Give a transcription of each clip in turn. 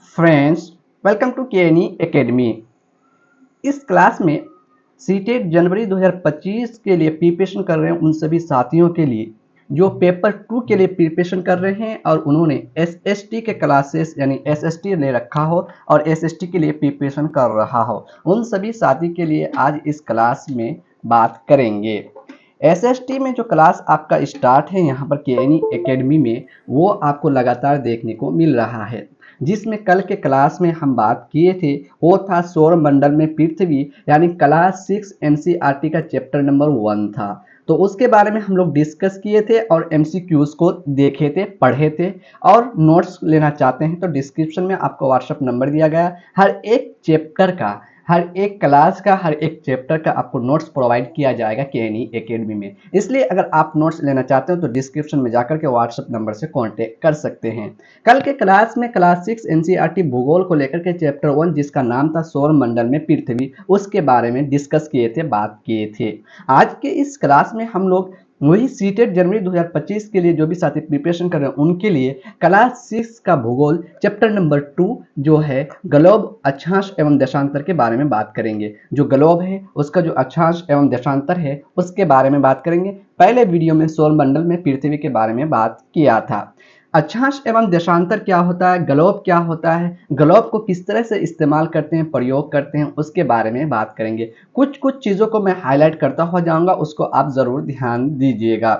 Friends, welcome to KNE academy. इस class में CTET जनवरी 2025 के लिए प्रिपरेशन कर रहे हैं उन सभी साथियों के लिए जो पेपर 2 के लिए प्रिपरेशन कर रहे हैं और उन्होंने एसएसटी के क्लासेस यानी एसएसटी ले रखा हो और एसएसटी के लिए प्रिपरेशन कर रहा हो, उन सभी साथी के लिए आज इस क्लास में बात करेंगे। एसएसटी में जो क्लास आपका स्टार्ट है यहाँ पर केएनई एकेडमी में, वो आपको लगातार देखने को मिल रहा है। जिसमें कल के क्लास में हम बात किए थे वो था सौर मंडल में पृथ्वी यानी क्लास 6 एनसीईआरटी का चैप्टर नंबर 1 था। तो उसके बारे में हम लोग डिस्कस किए थे और एमसीक्यूज को देखे थे, पढ़े थे। और नोट्स लेना चाहते हैं तो डिस्क्रिप्शन में आपको व्हाट्सएप नंबर दिया गया। हर एक चैप्टर का, हर एक क्लास का, हर एक चैप्टर का आपको नोट्स प्रोवाइड किया जाएगा केएनई एकेडमी में। इसलिए अगर आप नोट्स लेना चाहते हो तो डिस्क्रिप्शन में जाकर के व्हाट्सएप नंबर से कांटेक्ट कर सकते हैं। कल के क्लास में क्लास 6 एनसीईआरटी भूगोल को लेकर के चैप्टर 1 जिसका नाम था सौर मंडल में पृथ्वी, उसके बारे में डिस्कस किए थे, बात किए थे। आज के इस क्लास में हम लोग वही सीटेट जनवरी 2025 के लिए जो भी साथी प्रिपरेशन कर रहे हैं उनके लिए क्लास 6 का भूगोल चैप्टर नंबर 2 जो है ग्लोब, अक्षांश एवं देशांतर के बारे में बात करेंगे। जो ग्लोब है उसका जो अक्षांश एवं देशांतर है उसके बारे में बात करेंगे। पहले वीडियो में सौर मंडल में पृथ्वी के बारे में बात किया था। अक्षांश एवं देशांतर क्या होता है, ग्लोब क्या होता है, ग्लोब को किस तरह से इस्तेमाल करते हैं, प्रयोग करते हैं, उसके बारे में बात करेंगे। कुछ कुछ चीज़ों को मैं हाईलाइट करता हुआ जाऊंगा, उसको आप ज़रूर ध्यान दीजिएगा।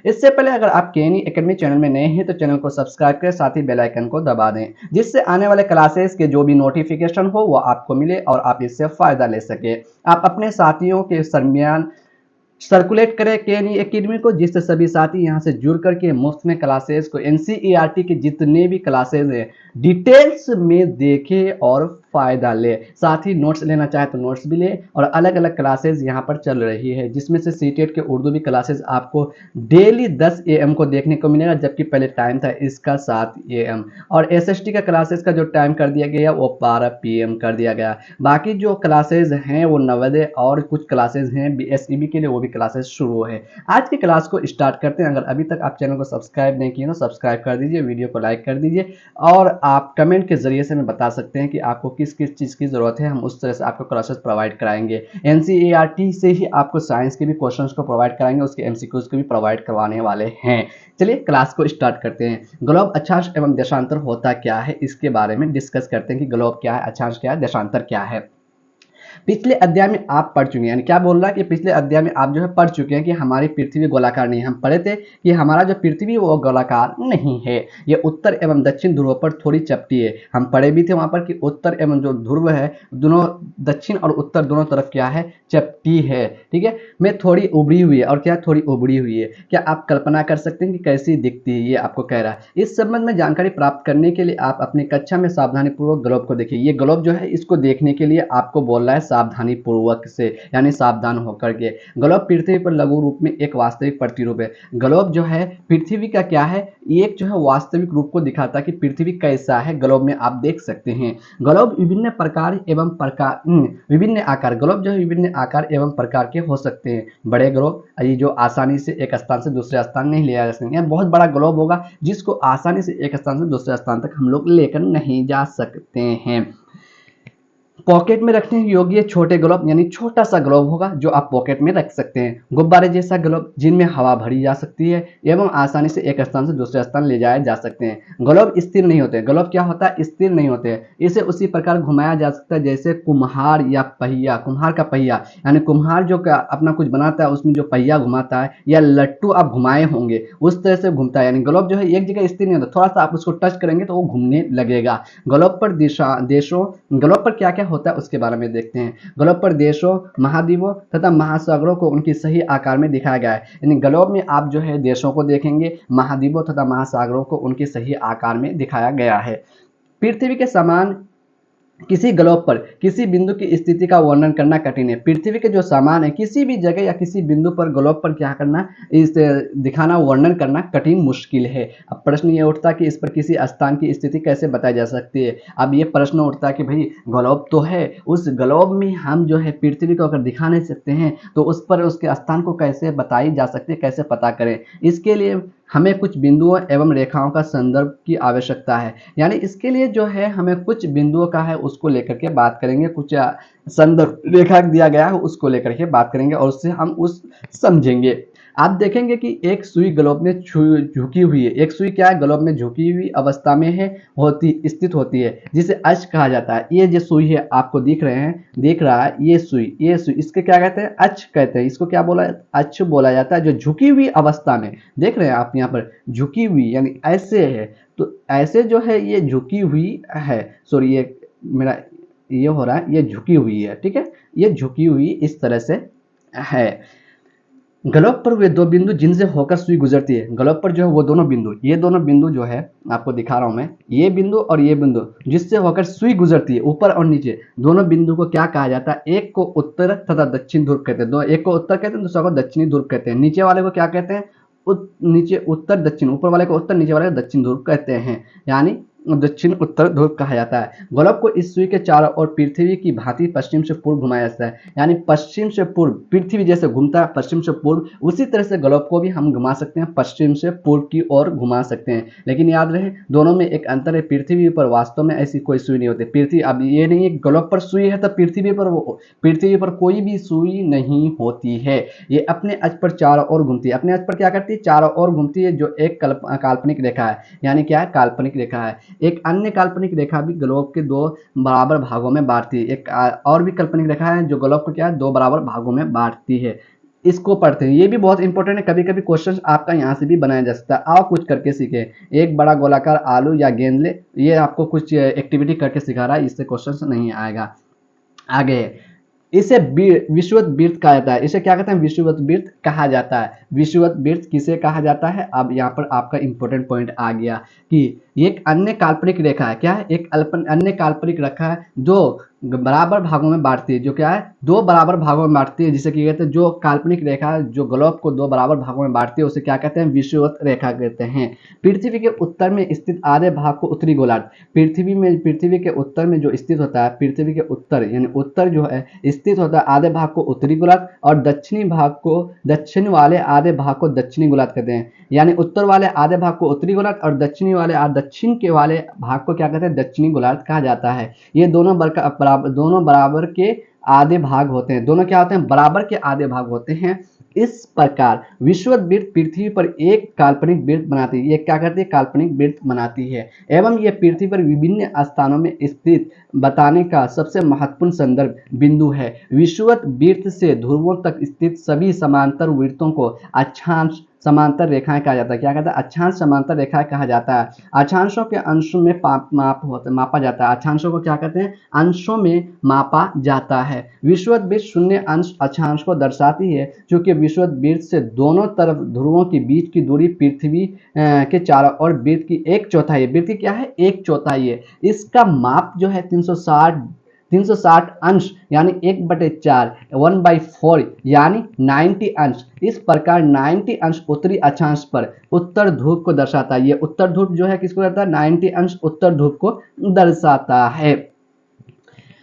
इससे पहले अगर आप केएनई एकेडमी चैनल में नए हैं तो चैनल को सब्सक्राइब करें, साथ ही बेल आइकन को दबा दें जिससे आने वाले क्लासेस के जो भी नोटिफिकेशन हो वो आपको मिले और आप इससे फ़ायदा ले सके। आप अपने साथियों के दरमियान सर्कुलेट करें केएनई एकेडमी को, जिससे सभी साथी यहां से जुड़ करके मुफ्त में क्लासेस को एनसीईआरटी के जितने भी क्लासेस हैं डिटेल्स में देखें और फायदा ले। साथ ही नोट्स लेना चाहे तो नोट्स भी ले। और अलग अलग क्लासेस यहां पर चल रही है जिसमें से सीटेट के उर्दू भी क्लासेस आपको डेली 10 AM को देखने को मिलेगा, जबकि पहले टाइम था इसका 7 AM। और एसएसटी का क्लासेस का जो टाइम कर दिया गया वो 12 PM कर दिया गया। बाकी जो क्लासेस हैं वो नवोदय और कुछ क्लासेस हैं बीएसईबी के लिए, वो भी क्लासेस शुरू है। आज की क्लास को स्टार्ट करते हैं। अगर अभी तक आप चैनल को सब्सक्राइब नहीं किए तो सब्सक्राइब कर दीजिए, वीडियो को लाइक कर दीजिए और आप कमेंट के जरिए से हमें बता सकते हैं कि आपको किस किस चीज़ की ज़रूरत है, हम उस तरह से आपको क्लासेस प्रोवाइड कराएंगे। एनसीईआरटी से ही आपको साइंस के भी क्वेश्चंस को प्रोवाइड कराएंगे, उसके एमसीक्यूज को भी प्रोवाइड करवाने वाले हैं। चलिए क्लास को स्टार्ट करते हैं। ग्लोब, अक्षांश एवं देशांतर होता क्या है इसके बारे में डिस्कस करते हैं कि ग्लोब क्या है, अक्षांश क्या है, देशांतर क्या है। पिछले अध्याय में आप पढ़ चुके हैं, यानी क्या बोल रहा है कि पिछले अध्याय में आप जो है पढ़ चुके हैं कि हमारी पृथ्वी गोलाकार नहीं है। हम पढ़े थे कि हमारा जो पृथ्वी वो गोलाकार नहीं है, ये उत्तर एवं दक्षिण ध्रुव पर थोड़ी चपटी है। हम पढ़े भी थे वहां पर कि उत्तर एवं जो ध्रुव है दोनों, दक्षिण और उत्तर दोनों तरफ क्या है, चपटी है। ठीक है, में थोड़ी उबड़ी हुई है। और क्या थोड़ी उबड़ी हुई है, क्या आप कल्पना कर सकते हैं कि कैसी दिखती है, ये आपको कह रहा है। इस संबंध में जानकारी प्राप्त करने के लिए आप अपनी कक्षा में सावधानी पूर्वक ग्लोब को देखिए। ये ग्लोब जो है इसको देखने के लिए आपको बोल रहा है सावधानी पूर्वक से, यानी सावधान होकर के। ग्लोब पृथ्वी पर लघु रूप में एक वास्तविक प्रतिरूप है। ग्लोब जो है पृथ्वी का क्या है, एक जो है वास्तविक रूप को दिखाता है कि पृथ्वी कैसा है। ग्लोब में आप देख सकते हैं। ग्लोब विभिन्न प्रकार एवं विभिन्न आकार, ग्लोब जो है विभिन्न आकार एवं प्रकार के हो सकते हैं। बड़े ग्लोब ये जो आसानी से एक स्थान से दूसरे स्थान नहीं ले जा सकते, बहुत बड़ा ग्लोब होगा जिसको आसानी से एक स्थान से दूसरे स्थान तक हम लोग लेकर नहीं जा सकते हैं। पॉकेट में रखने योग्य छोटे ग्लोब यानी छोटा सा ग्लोब होगा जो आप पॉकेट में रख सकते हैं। गुब्बारे जैसा ग्लोब जिनमें हवा भरी जा सकती है एवं आसानी से एक स्थान से दूसरे स्थान ले जाए जा सकते हैं। ग्लोब स्थिर नहीं होते। ग्लोब क्या होता है, स्थिर नहीं होते हैं। इसे उसी प्रकार घुमाया जा सकता है जैसे कुम्हार या पहिया, कुम्हार का पहिया, यानी कुम्हार जो अपना कुछ बनाता है उसमें जो पहिया घुमाता है या लट्टू आप घुमाए होंगे उस तरह से घूमता है। यानी ग्लोब जो है एक जगह स्थिर नहीं होता, थोड़ा सा आप उसको टच करेंगे तो वो घूमने लगेगा। ग्लोब पर देशों, ग्लोब पर क्या क्या होता है उसके बारे में देखते हैं। ग्लोब पर देशों, महाद्वीपों तथा महासागरों को उनकी सही आकार में दिखाया गया है। यानी ग्लोब में आप जो है देशों को देखेंगे, महाद्वीपों तथा महासागरों को उनके सही आकार में दिखाया गया है। पृथ्वी के समान किसी ग्लोब पर किसी बिंदु की स्थिति का वर्णन करना कठिन है। पृथ्वी के जो सामान है किसी भी जगह या किसी बिंदु पर ग्लोब पर क्या करना, इस दिखाना, वर्णन करना कठिन, मुश्किल है। अब प्रश्न ये उठता है कि इस पर किसी स्थान की स्थिति कैसे बताई जा सकती है। अब ये प्रश्न उठता है कि भाई ग्लोब तो है, उस ग्लोब में हम जो है पृथ्वी को अगर दिखा नहीं सकते हैं तो उस पर उसके स्थान को कैसे बताई जा सकती है, कैसे पता करें। इसके लिए हमें कुछ बिंदुओं एवं रेखाओं का संदर्भ की आवश्यकता है। यानी इसके लिए जो है हमें कुछ बिंदुओं का है उसको लेकर के बात करेंगे, कुछ संदर्भ रेखा दिया गया है उसको लेकर के बात करेंगे और उससे हम उस समझेंगे। आप देखेंगे कि एक सुई ग्लोब में झुकी हुई है। एक सुई क्या है, ग्लोब में झुकी हुई अवस्था में है, स्थित होती है, जिसे अक्ष कहा जाता है। ये जो सुई है आपको दिख रहा है, ये सुई इसके क्या कहते हैं, अक्ष कहते हैं। इसको क्या बोला, अक्ष बोला जाता है। जो झुकी हुई अवस्था में देख रहे हैं आप यहाँ पर, झुकी हुई यानी ऐसे है, तो ऐसे जो है ये झुकी हुई है, सॉरी ये मेरा ये हो रहा है, ये झुकी हुई है, ठीक है, ये झुकी हुई इस तरह से है। ग्लोब पर वे दो बिंदु जिनसे होकर सुई गुजरती है, ग्लोब पर जो है वो दोनों बिंदु, ये दोनों बिंदु जो है आपको दिखा रहा हूं मैं, ये बिंदु और ये बिंदु जिससे होकर सुई गुजरती है, ऊपर और नीचे दोनों बिंदु को क्या कहा जाता है, एक को उत्तर तथा दक्षिण ध्रुव कहते हैं, दो एक को उत्तर कहते हैं, दूसरा को दक्षिणी ध्रुव कहते हैं। नीचे वाले को क्या कहते हैं, नीचे उत्तर दक्षिण, ऊपर वाले को उत्तर, नीचे वाले को दक्षिण ध्रुव कहते हैं, यानी दक्षिण उत्तर ध्रुव कहा जाता है। ग्लोब को इस सुई के चारों ओर पृथ्वी की भांति पश्चिम से पूर्व घुमाया जाता है, यानी पश्चिम से पूर्व, पृथ्वी जैसे घूमता है पश्चिम से पूर्व, उसी तरह से ग्लोब को भी हम घुमा सकते हैं, पश्चिम से पूर्व की ओर घुमा सकते हैं। लेकिन याद रहे दोनों में एक अंतर है, पृथ्वी पर वास्तव में ऐसी कोई सुई नहीं होती। पृथ्वी, अब ये नहीं है ग्लोब पर सुई है तो पृथ्वी पर कोई भी सुई नहीं होती है। ये अपने अक्ष पर चारों ओर घूमती है। अपने अक्ष पर क्या करती है, चारों ओर घूमती है, जो एक काल्पनिक रेखा है, यानी क्या है, काल्पनिक रेखा है। एक अन्य काल्पनिक रेखा भी ग्लोब के दो बराबर भागों में बांटती है। एक और भी काल्पनिक रेखा है जो ग्लोब को क्या है, दो बराबर भागों में बांटती है। इसको पढ़ते हैं, ये भी बहुत इंपॉर्टेंट है, कभी कभी क्वेश्चन आपका यहाँ से भी बनाया जा सकता है। आओ कुछ करके सीखे। एक बड़ा गोलाकार आलू या गेंद ले, ये आपको कुछ एक्टिविटी करके सिखा रहा है, इससे क्वेश्चन नहीं आएगा। आगे इसे विषुवत वृत्त कहा जाता है। इसे क्या कहते हैं, विषुवत वृत्त कहा जाता है। विषुवत वृत्त किसे कहा जाता है, अब यहाँ पर आपका इंपॉर्टेंट पॉइंट आ गया कि एक अन्य काल्पनिक रेखा है, क्या है, एक अन्य काल्पनिक रेखा है जो बराबर भागों में बांटती है, जो क्या है, दो बराबर भागों में बांटती है, जिसे क्या कहते हैं, जो काल्पनिक रेखा है जो ग्लोब को दो बराबर भागों में बांटती है, उसे क्या कहते हैं, विषुवत रेखा कहते हैं। पृथ्वी के उत्तर में स्थित आधे भाग को उत्तरी गोलार्ध, पृथ्वी के उत्तर में जो स्थित होता है, पृथ्वी के उत्तर यानी उत्तर जो है स्थित होता है आधे भाग को उत्तरी गोलार्ध, और दक्षिण वाले आधे भाग को दक्षिणी गोलार्ध कहते हैं। यानी उत्तर वाले आधे भाग को उत्तरी गोलार्ध और दक्षिण के वाले भाग को क्या कहते हैं, दक्षिणी गोलार्ध कहा जाता है। ये दोनों बराबर के आधे भाग होते हैं। दोनों क्या होते हैं, बराबर के आधे भाग होते हैं। इस प्रकार विषुवत वृत्त पृथ्वी पर एक काल्पनिक वृत्त बनाती है। ये क्या करती है, काल्पनिक वृत्त बनाती है, एवं ये पृथ्वी पर विभिन्न स्थानों में स्थित बताने का सबसे महत्वपूर्ण संदर्भ बिंदु है। विषुवत वृत्त से ध्रुवों तक स्थित सभी समांतर वृत्तों को अक्षांश समांतर रेखाएं कहा जाता है। क्या कहता है, अक्षांश समांतर रेखाएं कहा जाता है। अक्षांशों के अंशों में मापा जाता है। अक्षांशों को क्या कहते हैं, अंशों में मापा जाता है। विषुवत वृत्त शून्य अंश अक्षांश को दर्शाती है, क्योंकि विषुवत वृत्त से दोनों तरफ ध्रुवों के बीच की दूरी पृथ्वी के चारों ओर वृत्त की एक चौथाई है। वृत्त क्या है, एक चौथाई है। इसका माप जो है 360 अंश यानी 1/4 1/4 यानी 90 अंश। इस प्रकार 90 अंश उत्तरी अक्षांश पर उत्तर ध्रुव को दर्शाता है। ये उत्तर ध्रुव जो है किसको दर्शाता है, 90 अंश उत्तर ध्रुव को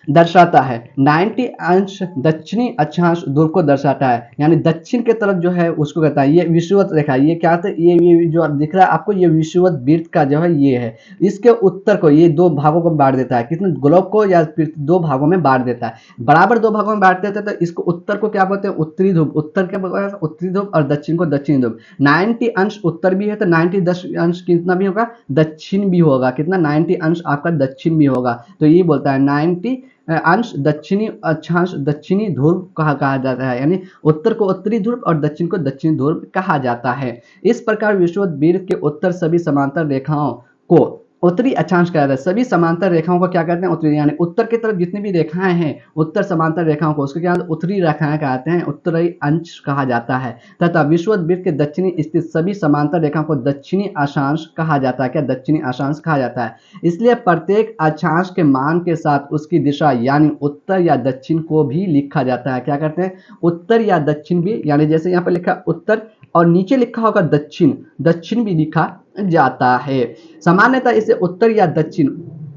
दर्शाता है। 90 अंश दक्षिणी अक्षांश ध्रुव को दर्शाता है, यानी दक्षिण के तरफ जो है उसको कहता है। ये विषुवत रेखा, ये क्या है, ये जो दिख रहा है आपको, ये विषुवत वृत्त का जो है ये है। इसके उत्तर को ये दो भागों को बांट देता है, कितने, ग्लोब को या दो भागों में बांट देता है, बराबर दो भागों में बांट देता है। तो इसको उत्तर को क्या बोलते हैं, उत्तरी ध्रुव, उत्तर क्या बोलते हैं, उत्तरी ध्रुव, और दक्षिण को दक्षिणी ध्रुव। 90 अंश उत्तर भी है तो 90 अंश कितना भी होगा, दक्षिण भी होगा। कितना, 90 अंश आपका दक्षिण भी होगा। तो ये बोलता है 90 अंश दक्षिणी अक्षांश दक्षिणी ध्रुव कहा जाता है, यानी उत्तर को उत्तरी ध्रुव और दक्षिण को दक्षिणी ध्रुव कहा जाता है। इस प्रकार विषुवत वृत्त के उत्तर सभी समांतर रेखाओं को उत्तरी अक्षांश कहा जाता है। सभी समांतर रेखाओं को क्या कहते हैं, उत्तरी, यानी उत्तर की तरफ जितनी भी रेखाएं हैं उत्तर समांतर रेखाओं को उसको क्या उत्तरी रेखाएं कहते हैं, उत्तरी अंश कहा जाता है। तथा विषुवत वृत्त के दक्षिणी स्थित सभी समांतर रेखाओं को दक्षिणी अक्षांश कहा जाता है। क्या, दक्षिणी अक्षांश कहा जाता है। इसलिए प्रत्येक अक्षांश के मान के साथ उसकी दिशा यानी उत्तर या दक्षिण को भी लिखा जाता है। क्या करते हैं, उत्तर या दक्षिण भी, यानी जैसे यहाँ पर लिखा उत्तर और नीचे लिखा होगा दक्षिण, दक्षिण भी लिखा जाता है। सामान्यतः इसे उत्तर या दक्षिण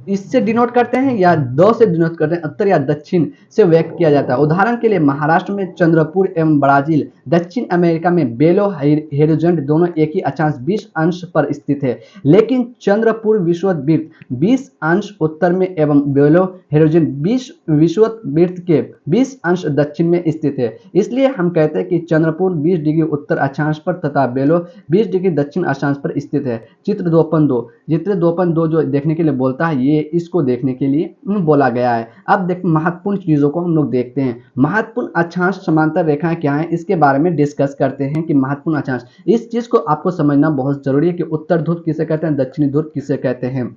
इससे डिनोट करते हैं या द से डिनोट करते हैं, उत्तर या दक्षिण से व्यक्त किया जाता है। उदाहरण के लिए महाराष्ट्र में चंद्रपुर एवं ब्राजील, दक्षिण अमेरिका में बेलो होरिज़ोंट दोनों एक ही अक्षांश 20 अंश पर स्थित है, लेकिन चंद्रपुर विषुववृत्त 20 अंश उत्तर में एवं बेलो होरिज़ोंट 20 विषुववृत्त के 20 अंश दक्षिण में स्थित है। इसलिए हम कहते हैं कि चंद्रपुर 20 डिग्री उत्तर अक्षांश पर तथा बेलो 20 डिग्री दक्षिण अक्षांश पर स्थित है। चित्र 2.2, चित्र 2.2 जो देखने के लिए बोलता है, ये इसको देखने के लिए बोला गया है। अब देख महत्वपूर्ण चीजों को हम लोग देखते हैं। महत्वपूर्ण अक्षांश समांतर रेखाएं क्या हैं, इसके बारे में डिस्कस करते हैं कि महत्वपूर्ण अक्षांश, इस चीज को आपको समझना बहुत जरूरी है कि उत्तर ध्रुव किसे कहते हैं, दक्षिणी ध्रुव किसे कहते हैं।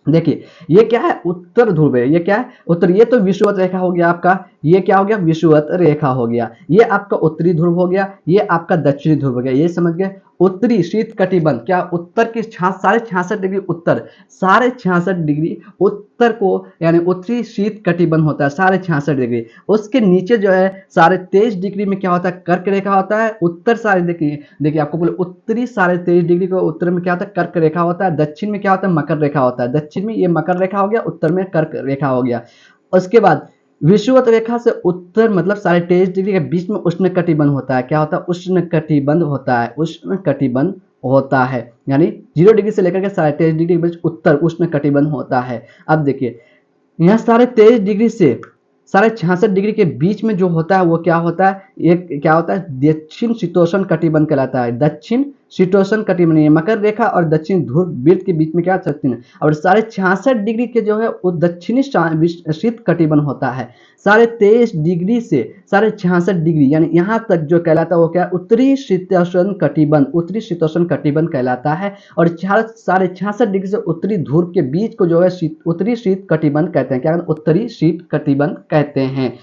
देखिए ये क्या है, उत्तर ध्रुव है, ये क्या है उत्तर, ये तो विषुवत रेखा हो गया आपका, ये क्या हो गया विषुवत रेखा हो गया, ये आपका उत्तरी ध्रुव हो गया, ये आपका दक्षिणी ध्रुव हो गया, ये समझ गए। उत्तरी शीत कटिबंध क्या, उत्तर की 66.5 डिग्री उत्तर, 66.5 डिग्री उत्तर को यानी उत्तरी शीत कटिबंध होता है 66.5 डिग्री। उसके नीचे जो है 23.5 डिग्री में क्या होता है, कर्क रेखा होता है। उत्तर सारे देखिए आपको बोले उत्तरी 23.5 डिग्री को उत्तर में क्या होता है, कर्क रेखा होता है। दक्षिण में क्या होता है, मकर रेखा होता है। दक्षिण में ये मकर रेखा हो गया, उत्तर में कर्क रेखा हो गया। उसके बाद विषुवत रेखा से उत्तर मतलब 23.5 डिग्री के बीच में उष्ण कटिबंध होता है। क्या होता है, उष्ण कटिबंध होता है, उष्ण कटिबंध होता है, यानी 0 डिग्री से लेकर के 23.5 डिग्री के बीच उत्तर उष्ण कटिबंध होता है। अब देखिए यहाँ 23.5 डिग्री से 66.5 डिग्री के बीच में जो होता है वो क्या होता है, एक क्या होता है, दक्षिण शीतोष्ण कटिबंध कहलाता है। दक्षिण शीतोष्ण कटिबंध, मकर रेखा और दक्षिण ध्रुव वृत्त के बीच में क्या सकते हैं, और 66.5 डिग्री के जो है वो दक्षिणी शीत कटिबंध होता है। 23.5 डिग्री से 66.5 डिग्री यानी यहाँ तक जो कहलाता है वो क्या, उत्तरी शीतोष्ण कटिबंध, उत्तरी शीतोष्ण कटिबंध कहलाता है। और 66.5 डिग्री से उत्तरी ध्रुव के बीच को जो है उत्तरी शीत कटिबंध कहते हैं। क्या, उत्तरी शीत कटिबंध कहते हैं।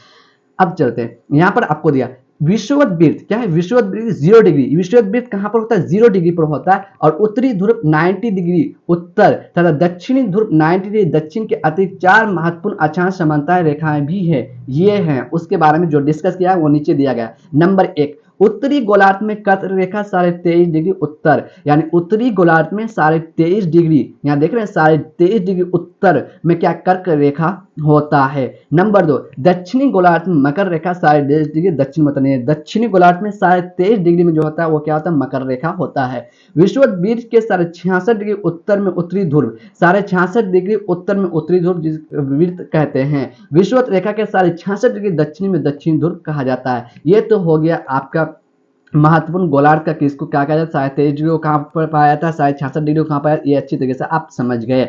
अब चलते हैं, यहाँ पर आपको दिया विषुवत वृत्त क्या है, विषुवत वृत्त 0 डिग्री, विषुवत वृत्त कहां पर होता है, 0 डिग्री पर होता है। और उत्तरी ध्रुव 90 डिग्री उत्तर तथा दक्षिणी ध्रुव 90 डिग्री दक्षिण के अतिरिक्त 4 महत्वपूर्ण अक्षांश समांतर रेखाएं भी है, ये हैं। उसके बारे में जो डिस्कस किया है वो नीचे दिया गया। नंबर 1, उत्तरी गोलार्ध में कर्क रेखा 23.5 डिग्री उत्तर, यानी उत्तरी गोलार्ध में 23.5 डिग्री, यहाँ देख रहे हैं 23.5 डिग्री उत्तर में क्या कर्क रेखा होता है। नंबर 2, दक्षिणी गोलार्ध में मकर रेखा 23.5 डिग्री दक्षिण में, नहीं दक्षिणी गोलार्ध में 23.5 डिग्री में जो होता है वो क्या होता है, मकर रेखा होता है। विषुवत वृत्त के 66.5 डिग्री उत्तर में उत्तरी ध्रुव, 66.5 डिग्री उत्तर में उत्तरी ध्रुव वृत्त कहते हैं। विषुवत रेखा के 66.5 डिग्री दक्षिणी में दक्षिण ध्रुव कहा जाता है। ये तो हो गया आपका महत्वपूर्ण गोलार्ध का, किसको क्या कहा जाता है, 23.5 डिग्री को कहां पर पाया जाता है, 66.5 डिग्री को कहां पाया, ये अच्छी तरीके से आप समझ गए।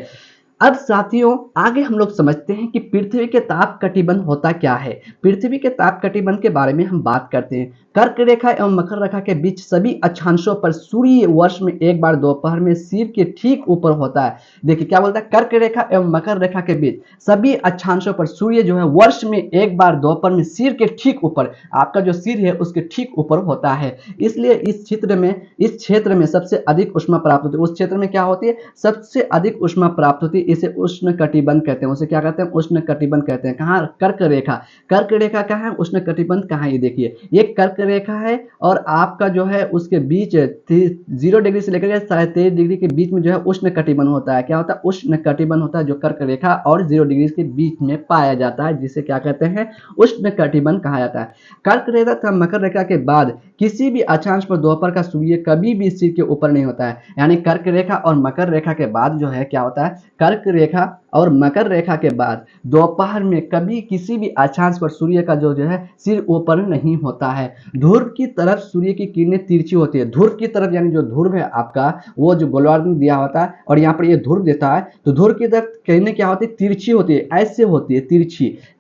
अब साथियों आगे हम लोग समझते हैं कि पृथ्वी के ताप कटिबंध होता क्या है। पृथ्वी के ताप कटिबंध के बारे में हम बात करते हैं। कर्क रेखा एवं मकर रेखा के बीच सभी अक्षांशों पर सूर्य वर्ष में एक बार दोपहर में सिर के ठीक ऊपर होता है। देखिए क्या बोलता है, कर्क रेखा एवं मकर रेखा के बीच सभी अक्षांशों पर सूर्य जो है वर्ष में एक बार दोपहर में सिर के ठीक ऊपर, आपका जो सिर है उसके ठीक ऊपर होता है। इसलिए इस क्षेत्र में सबसे अधिक उष्मा प्राप्त होती है। उस क्षेत्र में क्या होती है, सबसे अधिक उष्मा प्राप्त होती है। इसे उष्ण कटिबंध कहते हैं। उसे क्या कहते हैं, उष्ण कटिबंध कहते हैं। कहाँ, कर्क रेखा, कर्क रेखा कहाँ है, उष्ण कटिबंध कहाँ है, ये देखिए ये कर्क रेखा है और आपका जो है उसके बीच 0 डिग्री से लेकर 23.5 डिग्री के बीच में जो है उष्ण कटिबंध होता है। क्या होता है, उष्ण कटिबंध होता है, जो कर्क रेखा और 0 डिग्री के बीच में पाया जाता है, जिसे क्या कहते हैं, उष्ण कटिबंध कहा जाता है। कर्क रेखा तथा मकर रेखा के बाद किसी भी अक्षांश पर दोपहर का सूर्य कभी भी सिर के ऊपर नहीं होता है। यानी कर्क रेखा और मकर रेखा के बाद जो है क्या होता है, कर्क रेखा और मकर रेखा के बाद दोपहर में कभी किसी भी अक्षांश पर सूर्य का जो है सिर ऊपर नहीं होता है। ध्रुव की तरफ सूर्य की किरणें तिरछी होती है। ध्रुव की तरफ यानी जो ध्रुव है आपका वो जो गोलार्ध में दिया होता है और यहाँ पर ये ध्रुव देता है, तो ध्रुव की तरफ किरणें क्या होती है, तिरछी होती है, ऐसे होती है,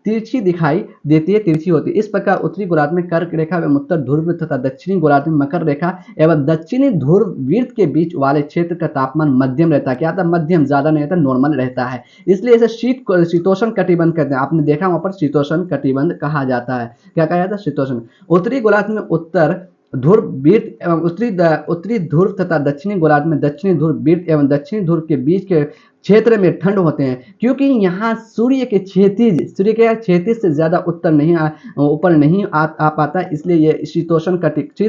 तिरछी दिखाई देती है, तिरछी होती है। इस प्रकार उत्तरी गोलार्ध में कर्क रेखा एवं उत्तर ध्रुव तथा दक्षिणी गोलार्ध में मकर रेखा एवं दक्षिणी ध्रुव वृत्त के बीच वाले क्षेत्र का तापमान मध्यम रहता है। क्या था, मध्यम, ज्यादा नहीं रहता, नॉर्मल रहता है। इसलिए इसे शीतोष्ण कटिबंध कहते हैं। आपने देखा वहां पर शीतोष्ण कटिबंध कहा जाता है। क्या कहा जाता है, शीतोष्ण। उत्तरी गोलार्ध में उत्तर ध्रुव वृत्त एवं उत्तरी ध्रुव तथा दक्षिणी गोलार्ध में दक्षिणी ध्रुव वृत्त एवं दक्षिणी ध्रुव के बीच के क्षेत्र में ठंड होते हैं, क्योंकि यहाँ सूर्य के क्षैतिज से ज्यादा ऊपर नहीं आ पाता, इसलिए ये शीत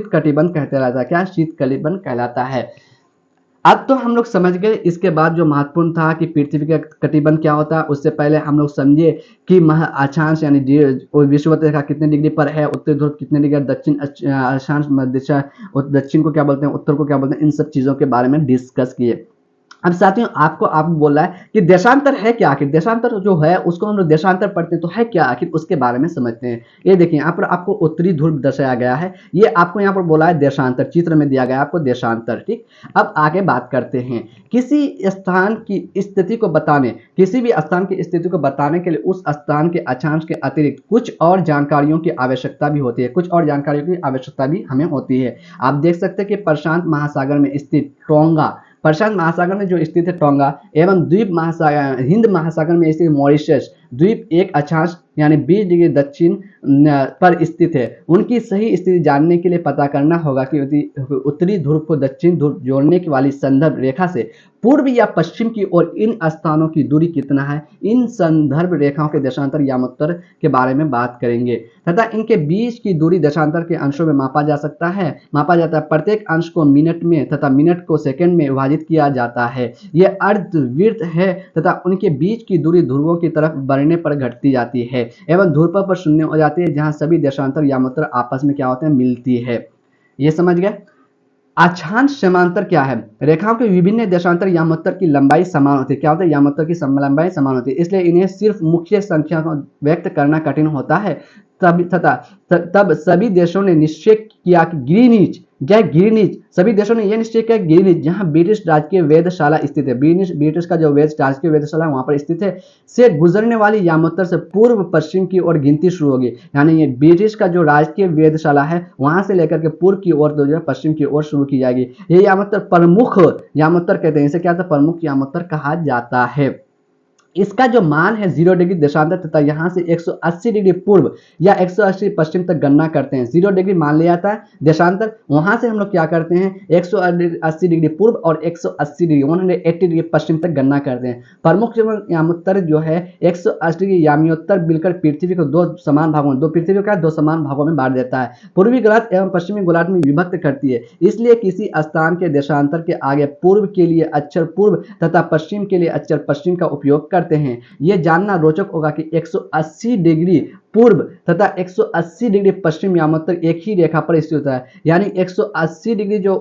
कटिबंध कहलाता है। क्या, शीत कटिबंध कहलाता है। अब तो हम लोग समझ गए। इसके बाद जो महत्वपूर्ण था कि पृथ्वी का कटिबंध क्या होता है, उससे पहले हम लोग समझे कि महा अक्षांश यानी विषुवत रेखा कितने डिग्री पर है, उत्तरी ध्रुव कितने डिग्री, दक्षिण अक्षांश दिशा, दक्षिण को क्या बोलते हैं, उत्तर को क्या बोलते हैं, इन सब चीजों के बारे में डिस्कस किए। अब साथियों आप बोल रहा है कि देशांतर है क्या, आखिर देशांतर जो है उसको हम लोग देशांतर पढ़ते हैं तो है क्या, आखिर उसके बारे में समझते हैं। ये देखिए यहाँ पर आपको उत्तरी ध्रुव दर्शाया गया है, ये आपको यहाँ पर बोला है देशांतर, चित्र में दिया गया है आपको देशांतर। ठीक, अब आगे बात करते हैं। किसी स्थान की स्थिति को बताने, किसी भी स्थान की स्थिति को बताने के लिए उस स्थान के अक्षांश के अतिरिक्त कुछ और जानकारियों की आवश्यकता भी होती है, कुछ और जानकारियों की आवश्यकता भी हमें होती है। आप देख सकते हैं कि प्रशांत महासागर में स्थित टोंगा, प्रशांत महासागर में जो स्थित है टोंगा, एवं द्वीप महासागर, हिंद महासागर में स्थित मॉरिशस द्वीप एक अक्षांश यानी 20 डिग्री दक्षिण पर स्थित है। उनकी सही स्थिति जानने के लिए पता करना होगा कि उत्तरी ध्रुव को दक्षिण ध्रुव जोड़ने वाली संदर्भ रेखा से पूर्व या पश्चिम की ओर इन स्थानों की दूरी कितना है। इन संदर्भ रेखाओं के देशांतर यामोत्तर के बारे में बात करेंगे तथा इनके बीच की दूरी देशांतर के अंशों में मापा जा सकता है, मापा जाता है। प्रत्येक अंश को मिनट में तथा मिनट को सेकंड में विभाजित किया जाता है। यह अर्धवृत्त है तथा उनके बीच की दूरी ध्रुवों की तरफ बढ़ने पर घटती जाती है एवं ध्रुव पर शून्य हो जाती है, जहां सभी देशांतर यामोत्तर आपस में क्या होते हैं, मिलती है। ये समझ गए। अक्षांश समांतर क्या है, रेखाओं के विभिन्न देशांतर यामोत्तर की लंबाई समान होती है। क्या होता है, यामोत्तर की लंबाई समान होती है, इसलिए इन्हें सिर्फ मुख्य संख्या को व्यक्त करना कठिन होता है। तब सभी देशों ने निश्चय किया कि ग्रीनिच, क्या ग्रीनिच, सभी देशों ने यह निश्चय किया ग्रीनिच जहां ब्रिटिश राजकीय वेधशाला स्थित है, ब्रिटिश का जो राजकीय वेधशाला वहां पर स्थित है, से गुजरने वाली यामोत्तर से पूर्व पश्चिम की ओर गिनती शुरू होगी। यानी ये ब्रिटिश का जो राजकीय वेधशाला है वहां से लेकर के पूर्व की ओर जो है पश्चिम की ओर शुरू की जाएगी। ये यामोत्तर प्रमुख यामोत्तर कहते हैं, इसे क्या था, प्रमुख यामोत्तर कहा जाता है। इसका जो मान है 0 डिग्री देशांतर तथा यहाँ से 180 डिग्री पूर्व या 180 पश्चिम तक गणना करते हैं। 0 डिग्री मान लिया जाता है देशांतर, वहां से हम लोग क्या करते हैं 180 डिग्री पूर्व और 180 डिग्री 180 डिग्री पश्चिम तक गणना करते हैं। प्रमुख यामोत्तर जो है 180 डिग्री यामियोत्तर मिलकर पृथ्वी को दो समान भागों, दो पृथ्वी को दो समान भागों में बांट देता है, पूर्वी गोलार्ध एवं पश्चिमी गोलार्ध में विभक्त करती है। इसलिए किसी स्थान के देशांतर के आगे पूर्व के लिए अक्षर पूर्व तथा पश्चिम के लिए अक्षर पश्चिम का उपयोग करते हैं। यह जानना रोचक होगा कि 180 डिग्री पूर्व तथा 180 डिग्री पश्चिम यामोत्तर एक ही रेखा पर स्थित होता है। यानी 180 डिग्री जो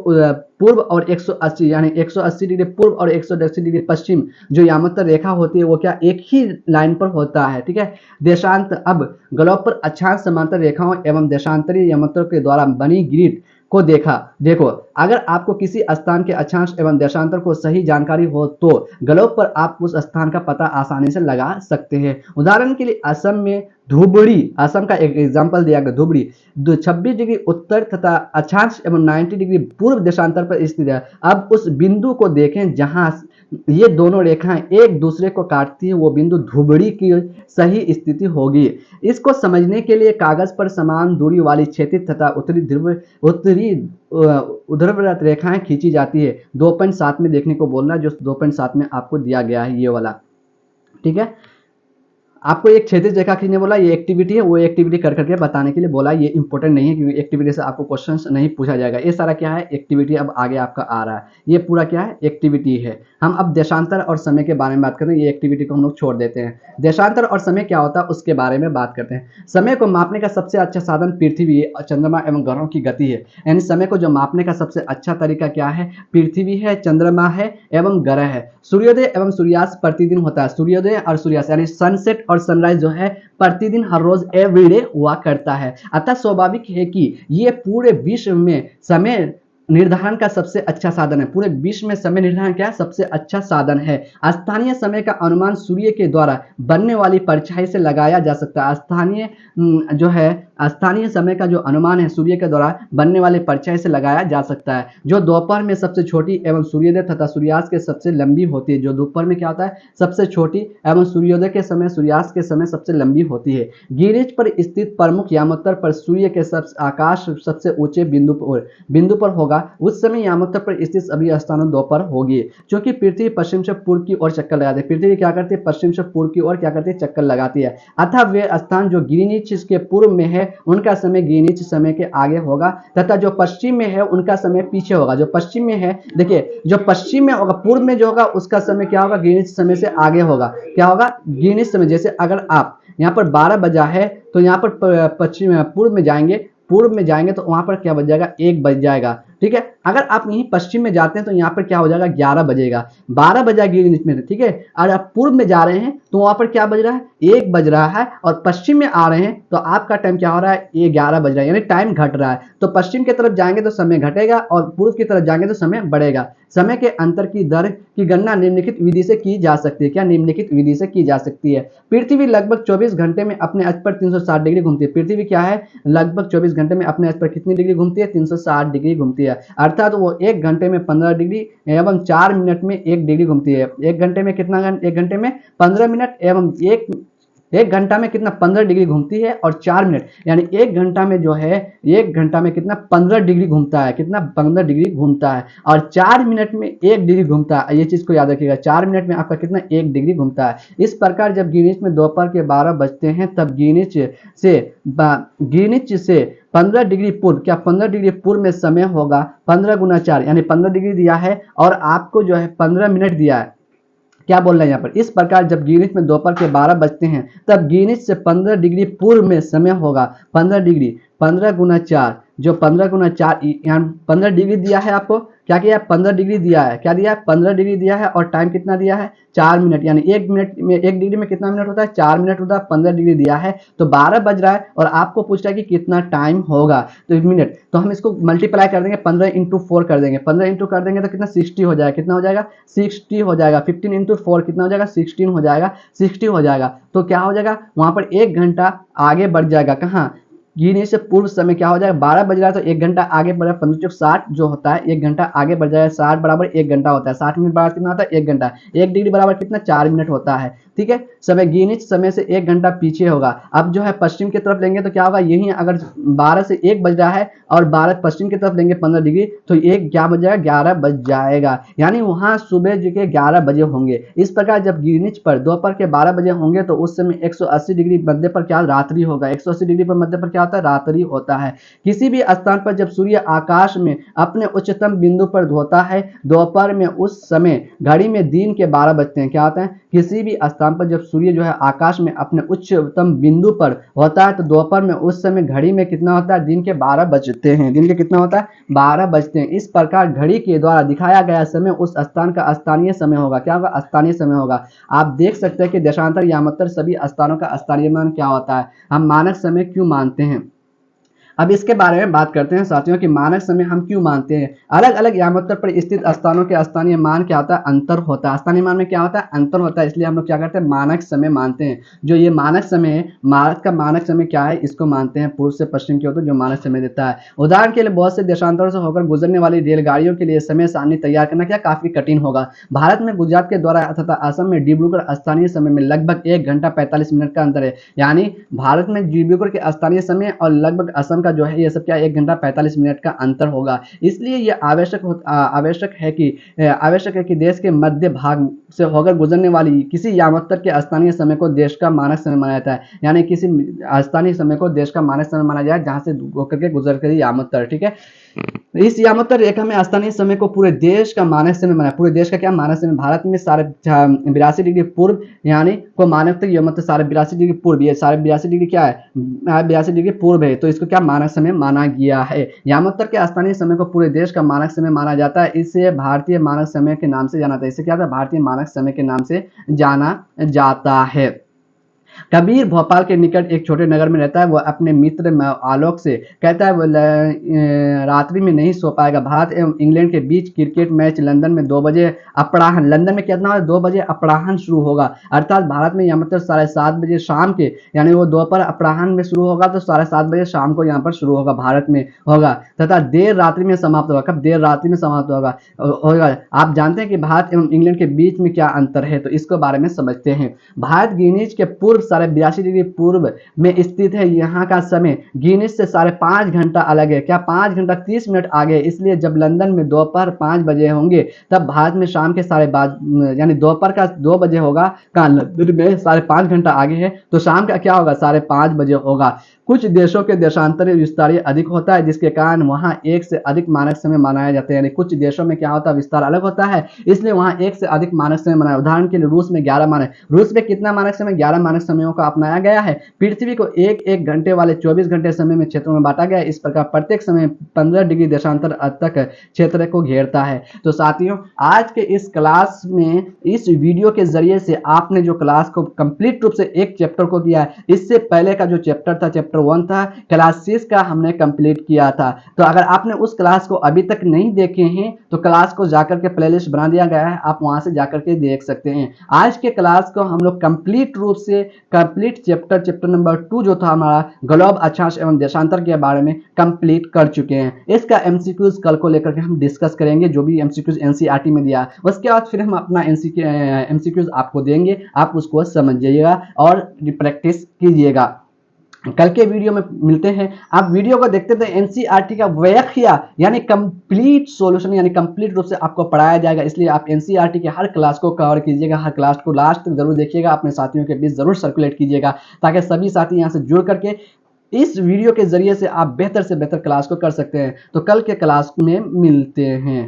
पूर्व और 180 यानी 180 डिग्री पूर्व और 180 डिग्री पश्चिम जो यामोत्तर रेखा होती है वो क्या एक ही लाइन पर होता है। ठीक है। देशांतर, अब ग्लोब पर अक्षांश समांतर रेखाओं एवं देशांतरीय यामोत्तर के द्वारा बनी ग्रिड को देखो, अगर आपको किसी स्थान के अक्षांश एवं देशांतर को सही जानकारी हो तो ग्लोब पर आप उस स्थान का पता आसानी से लगा सकते हैं। उदाहरण के लिए असम में धुबड़ी, असम का एक एग्जांपल दिया गया, धुबड़ी 26 डिग्री उत्तर तथा अक्षांश एवं 90 डिग्री पूर्व देशांतर पर स्थित है। अब उस बिंदु को देखें जहां ये दोनों रेखाएं एक दूसरे को काटती है, वो बिंदु धुबड़ी की सही स्थिति होगी। इसको समझने के लिए कागज पर समान दूरी वाली क्षैतिज तथा उत्तरी ध्रुववृत्त रेखाएं खींची जाती है। 2.7 में देखने को बोलना, जो 2.7 में आपको दिया गया है ये वाला। ठीक है, आपको एक क्षैतिज रेखा खींचने बोला, ये एक्टिविटी है, वो एक्टिविटी कर करके बताने के लिए बोला। ये इंपॉर्टेंट नहीं है क्योंकि एक्टिविटी से आपको क्वेश्चन नहीं पूछा जाएगा। ये सारा क्या है, एक्टिविटी अब आगे आपका आ रहा है। ये पूरा क्या है, एक्टिविटी है। हम अब देशांतर और समय के बारे में बात करते हैं, ये एक्टिविटी को हम लोग छोड़ देते हैं। देशांतर और समय क्या होता है उसके बारे में बात करते हैं। समय को मापने का सबसे अच्छा साधन पृथ्वी, चंद्रमा एवं ग्रहों की गति है। यानी समय को जो मापने का सबसे अच्छा तरीका क्या है, पृथ्वी है, चंद्रमा है एवं ग्रह है। सूर्योदय एवं सूर्यास्त प्रतिदिन होता है। सूर्योदय और सूर्यास्त यानी सनसेट और सनराइज जो है प्रतिदिन हर रोज एवरीडे हुआ करता है। अतः स्वाभाविक है कि ये पूरे विश्व में समय निर्धारण का सबसे अच्छा साधन है। पूरे विश्व में समय निर्धारण क्या सबसे अच्छा साधन है। स्थानीय समय का अनुमान सूर्य के द्वारा बनने वाली परछाई से लगाया जा सकता है। स्थानीय समय का जो अनुमान है सूर्य के द्वारा बनने वाली परछाई से लगाया जा सकता है, जो दोपहर में सबसे छोटी एवं सूर्योदय तथा सूर्यास्त के सबसे लंबी होती है। जो दोपहर में क्या होता है, सबसे छोटी एवं सूर्योदय के समय सूर्यास्त के समय सबसे लंबी होती है। गिरिज पर स्थित प्रमुख यामोत्तर पर सूर्य के आकाश सबसे ऊंचे बिंदु पर होगा। उस समय यामोत्तर पर स्थित सभी स्थानों दोपहर होगी। क्योंकि पृथ्वी पश्चिम से पूर्व की ओर चक्कर लगाती है, पृथ्वी क्या करती है, पश्चिम से पूर्व की ओर क्या करती है, चक्कर लगाती है। अतः वे स्थान जो ग्रीनिच के पूर्व में है है उनका समय ग्रीनिच समय के आगे होगा, तथा जो पश्चिम में है उनका समय पीछे होगा। जो पश्चिम में है, देखिए जो पश्चिम में होगा, पूर्व में जो होगा उसका समय क्या होगा, ग्रीनिच समय से आगे होगा। क्या होगा, ग्रीनिच समय। जैसे अगर आप यहाँ पर 12 बजा है तो यहाँ पर पश्चिम पूर्व में जाएंगे, पूर्व में जाएंगे तो वहां पर क्या बज जाएगा, 1 बज जाएगा। ठीक है, अगर आप यहीं पश्चिम में जाते हैं तो यहाँ पर क्या हो जाएगा, 11 बजेगा, 12 बजा ग्रीनिच में। ठीक है, और आप पूर्व में जा रहे हैं तो वहां पर क्या बज रहा है, 1 बज रहा है, और पश्चिम में आ रहे हैं तो आपका टाइम क्या हो रहा है, ये 11 बज रहा है, यानी टाइम घट रहा है। तो पश्चिम की तरफ जाएंगे तो समय घटेगा और पूर्व की तरफ जाएंगे तो समय बढ़ेगा। समय के अंतर की दर की गणना निम्नलिखित विधि से की जा सकती है। क्या, निम्नलिखित विधि से की जा सकती है। पृथ्वी लगभग 24 घंटे में अपने अक्ष पर 360 डिग्री घूमती है। पृथ्वी क्या है, लगभग 24 घंटे में अपने अक्ष पर कितनी डिग्री घूमती है, 360 डिग्री घूमती है। अर्थात वो 1 घंटे में 15 डिग्री एवं 4 मिनट में 1 डिग्री घूमती है। 1 घंटे में कितना, 1 घंटे में 15 मिनट एवं एक घंटा में कितना, 15 डिग्री घूमती है, और 4 मिनट यानी 1 घंटा में जो है, 1 घंटा में कितना, 15 डिग्री घूमता है। कितना, 15 डिग्री घूमता है, और 4 मिनट में 1 डिग्री घूमता है। ये चीज को याद रखिएगा, 4 मिनट में आपका कितना, 1 डिग्री घूमता है। इस प्रकार जब ग्रीनिच में दोपहर के 12 बजते हैं तब ग्रीनिच से 15 डिग्री पूर्व, क्या 15 डिग्री पूर्व में समय होगा 15 गुना 4 यानी 15 डिग्री दिया है, और आपको जो है 15 मिनट दिया है। क्या बोल रहे हैं यहाँ पर, इस प्रकार जब ग्रीनिच में दोपहर के 12 बजते हैं तब ग्रीनिच से 15 डिग्री पूर्व में समय होगा 15 डिग्री, 15 गुना 4, जो 15 गुना 4 यहाँ 15 डिग्री दिया है आपको। क्या किया है, 15 डिग्री दिया है। क्या दिया है, 15 डिग्री दिया है, और टाइम कितना दिया है, 4 मिनट, यानी 1 मिनट में, 1 डिग्री में कितना मिनट होता है, 4 मिनट होता है। 15 डिग्री दिया है तो 12 बज रहा है, और आपको पूछ रहा है कि कितना टाइम होगा, तो 1 मिनट। तो हम इसको मल्टीप्लाई कर देंगे, 15 इंटू 4 कर देंगे। 15 इंटू कर देंगे तो कितना, 60 हो जाएगा। कितना हो जाएगा, 60 हो जाएगा। 15 इंटू 4 कितना हो जाएगा, 16 हो जाएगा। 60 हो जाएगा तो क्या हो जाएगा, वहां पर 1 घंटा आगे बढ़ जाएगा। कहाँ, ग्रीनिच से पूर्व समय क्या हो जाएगा, 12 बज रहा है तो 1 घंटा आगे बढ़ा, 15 60 जो होता है 1 घंटा आगे बढ़ जाएगा। 60 बराबर 1 घंटा होता है। 60 मिनट बराबर कितना होता है, 1 घंटा। 1 डिग्री बराबर कितना, 4 मिनट होता है। ठीक है, समय ग्रीनिच समय से 1 घंटा पीछे होगा। अब जो है पश्चिम की तरफ लेंगे तो क्या होगा, यही अगर 12 से 1 बज रहा है और 12 पश्चिम की तरफ लेंगे 15 डिग्री, तो 1 क्या बज जाएगा, 11 बज जाएगा, यानी वहां सुबह के 11 बजे होंगे। इस प्रकार जब ग्रीनिच पर दोपहर के 12 बजे होंगे तो उस समय 180 डिग्री मध्य पर क्या, रात्रि होगा। 180 डिग्री पर मध्य पर क्या होता है, रात्रि होता है। किसी भी स्थान पर जब सूर्य आकाश में अपने उच्चतम बिंदु पर होता है दोपहर में, उस समय घड़ी में दिन के 12 बजते हैं। क्या होता है, किसी भी स्थान पर जब सूर्य जो है आकाश में अपने उच्चतम बिंदु पर होता है तो दोपहर में उस समय घड़ी में कितना होता है, दिन के 12 बजते हैं। दिन के कितना होता है, 12 बजते हैं। इस प्रकार घड़ी के द्वारा दिखाया गया समय उस स्थान का स्थानीय समय होगा। क्या होगा, स्थानीय समय होगा। आप देख सकते हैं कि देशांतर यामांतर सभी स्थानों का स्थानीय मान क्या होता है। हम मानक समय क्यों मानते हैं, अब इसके बारे में बात करते हैं साथियों कि मानक समय हम क्यों मानते हैं। अलग अलग यामांतर पर स्थित स्थानों के स्थानीय मान क्या होता है, अंतर होता है। स्थानीय मान में क्या होता है, अंतर होता है, इसलिए हम लोग क्या करते हैं, मानक समय मानते हैं। जो ये मानक समय है, भारत का मानक समय क्या है, इसको मानते हैं। पूर्व से पश्चिम की ओर जो मानक समय देता है। उदाहरण के लिए बहुत से देशांतरों से होकर गुजरने वाली रेलगाड़ियों के लिए समय सारणी तैयार करना क्या काफी कठिन होगा। भारत में गुजरात के द्वारा तथा असम में डिब्रूगढ़ स्थानीय समय में लगभग 1 घंटा 45 मिनट का अंतर है। यानी भारत में डिब्रूगढ़ के स्थानीय समय और लगभग असम का जो है ये सब क्या 1 घंटा 45 मिनट का अंतर होगा। इसलिए ये आवश्यक है कि देश के मध्य भाग से होकर गुजरने वाली किसी यामांतर के स्थानीय समय को देश का मानक समय माना जाता है। यानी किसी स्थानीय समय को देश का मानक समय माना जाए जहां से होकर के गुजर कर यामांतर। ठीक है, इस यामांतर रेखा में स्थानीय समय को पूरे देश का मानक समय माना। पूरे देश का क्या मानक समय, भारत में 82 डिग्री पूर्व यानी को मानक यामांतर 82 डिग्री पूर्व, ये 82 डिग्री क्या है, 82 डिग्री पूर्व है, तो इसको क्या मानक समय माना गया है। यामांतर के स्थानीय समय को पूरे देश का मानक समय माना जाता है। इसे भारतीय मानक समय के नाम से जाना जाता है। इसे क्या था, भारतीय मानक समय के नाम से जाना जाता है। कबीर भोपाल के निकट एक छोटे नगर में रहता है। वो अपने मित्र आलोक से कहता है वो रात्रि में नहीं सो पाएगा। भारत एवं इंग्लैंड के बीच क्रिकेट मैच लंदन में 2 बजे अपराह्न, लंदन में कितना 2 बजे अपराह्न शुरू होगा। अर्थात भारत में यहाँ मतलब 7:30 बजे शाम के, यानी वो दोपहर अपराह्न में शुरू होगा तो 7:30 बजे शाम को यहाँ पर शुरू होगा, भारत में होगा, तथा देर रात्रि में समाप्त होगा। कब, देर रात्रि में समाप्त होगा। आप जानते हैं कि भारत एवं इंग्लैंड के बीच में क्या अंतर है, तो इसके बारे में समझते हैं। भारत ग्रीनिच के पूर्व 82 डिग्री पूर्व में स्थित है। यहाँ का समय ग्रीनिच से 5.5 घंटा अलग है। क्या, 5 घंटा 30 मिनट आगे। इसलिए जब लंदन में दोपहर 5 बजे होंगे तब भारत में शाम के 5:30 यानी दोपहर का 2 बजे होगा, लंदन में 5.5 घंटा आगे है तो शाम का क्या होगा, 5:30 बजे होगा। कुछ देशों के देशांतरीय विस्तार अधिक होता है, जिसके कारण वहां एक से अधिक मानक समय मनाए जाते हैं। यानी कुछ देशों में क्या होता है, विस्तार अलग होता है, इसलिए वहां एक से अधिक मानक समय मनाया। उदाहरण के लिए रूस में 11 मानक, रूस में कितना मानक समय, 11 मानक समयों का अपनाया गया है। पृथ्वी को एक एक घंटे वाले 24 घंटे समय में क्षेत्रों में बांटा गया है। इस प्रकार प्रत्येक समय 15 डिग्री देशांतर तक क्षेत्र को घेरता है। तो साथियों, आज के इस क्लास में, इस वीडियो के जरिए से आपने जो क्लास को कंप्लीट रूप से एक चैप्टर को किया है, इससे पहले का जो चैप्टर था, चैप्टर 1 था, क्लास 6 का हमने कंप्लीट किया था। तो अगर आपने उस क्लास को अभी तक नहीं देखे हैं तो क्लास को जाकर के प्लेलिस्ट बना दिया गया है, आप वहां से जाकर के देख सकते हैं। आज के क्लास को हम लोग कंप्लीट रूप से कंप्लीट चैप्टर नंबर 2 जो था हमारा ग्लोब अक्षांश एवं देशांतर के बारे में कंप्लीट कर चुके हैं। इसका एमसीक्यूज कल को लेकर के हम डिस्कस करेंगे, जो भी एमसीक्यूज एनसीईआरटी में दिया, उसके बाद फिर हम अपना एमसीक्यूज आपको देंगे, आप उसको समझिएगा और प्रैक्टिस कीजिएगा। कल के वीडियो में मिलते हैं। आप वीडियो को देखते थे, एनसीईआरटी का व्याख्या यानी कंप्लीट सॉल्यूशन यानी कंप्लीट रूप से आपको पढ़ाया जाएगा, इसलिए आप एनसीईआरटी के हर क्लास को कवर कीजिएगा, हर क्लास को लास्ट तक जरूर देखिएगा, अपने साथियों के बीच जरूर सर्कुलेट कीजिएगा, ताकि सभी साथी यहां से जुड़ करके इस वीडियो के जरिए से आप बेहतर से बेहतर क्लास को कर सकते हैं। तो कल के क्लास में मिलते हैं।